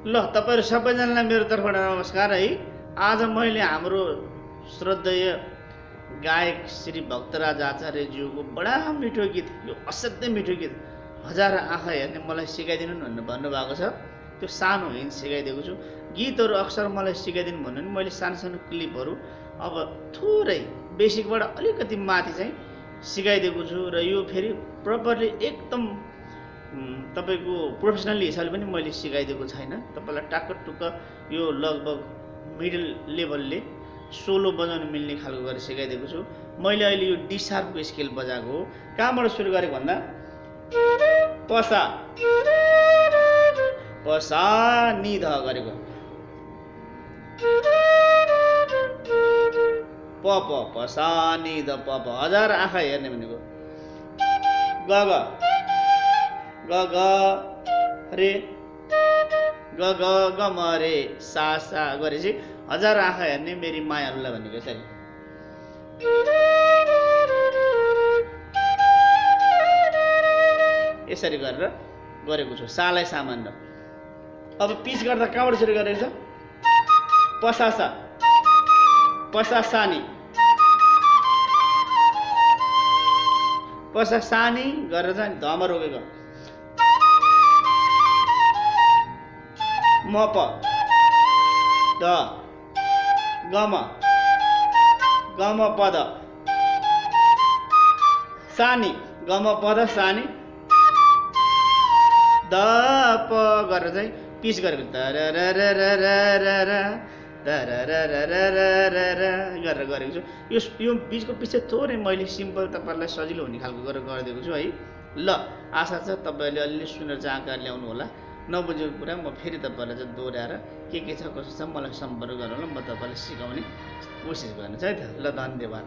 ल तपाईहरु सबैजनालाई मेरो तर्फबाट नमस्कार है। आज मैले हाम्रो श्रद्धेय गायक श्री भक्तराज आचार्यज्यूको बडा मिठो गीत, यो असाध्यै मिठो गीत हजार आँखा हेर्ने मलाई सिकाइदिनु भनेर भन्नुभएको छ। त्यो सानो हिन सिकाइदिएको छु। गीतहरु अक्सर मलाई सिकाइदिनु भन्नु नि मैले सानो सानो क्लिपहरु अब थोरै बेसिकबाट अलिकति माथि चाहिँ सिकाइदिएको छु र यो फेरि प्रपरली एकदम तपाईको प्रोफेसनली हिसाबले पनि मैले सिकाइदिएको छैन। तपाईलाई टाक्क यो लगभग मिडल लेभलले सोलो बजाउन मिल्ने खालको गरेर सिकाइदिएको छु। मैले अहिले यो डी शार्पको स्केल बजाएको हो। कहाँबाट सुरु गरेको भन्दा पसा पसा नि ध गरेको, प प पसा नि ध प प हजार आँखा हेर्ने भनेको, ग ग ग ग रे ग ग ग म रे सा सा गरेपछि हजार आँखा हेर्ने मेरी मायालुलाई भनेको यसरी। यसरी गरेर गरेको छु सालाई सामान्य। अब पिच गर्दा कहाँबाट सुरु गरेको छ? पसासा पसासानी पसासानी गरेर चाहिँ धमा रोकेको, म प द गम गम पद सानी गम पद सानी द प गरेर चाहिँ पिच गरेको गरेर गरेको छु। यो बिचको पिच चाहिँ थोरै मैले सिम्पल तपाईहरुलाई सजिलो हुने खालको गरेर गरिदिएको छु है। ल आशा छ तपाईहरुले अलि सुनेर जानकारी ल्याउनु होला। नबुझेको कुरा म फेरि तपाईहरुलाई चाहिँ दोहोर्याएर के छ कसो छ मलाई सम्पर्क गर्नु होला। म तपाईहरुलाई सिकाउने कोसिस गर्नेछु है त। ल धन्यवाद।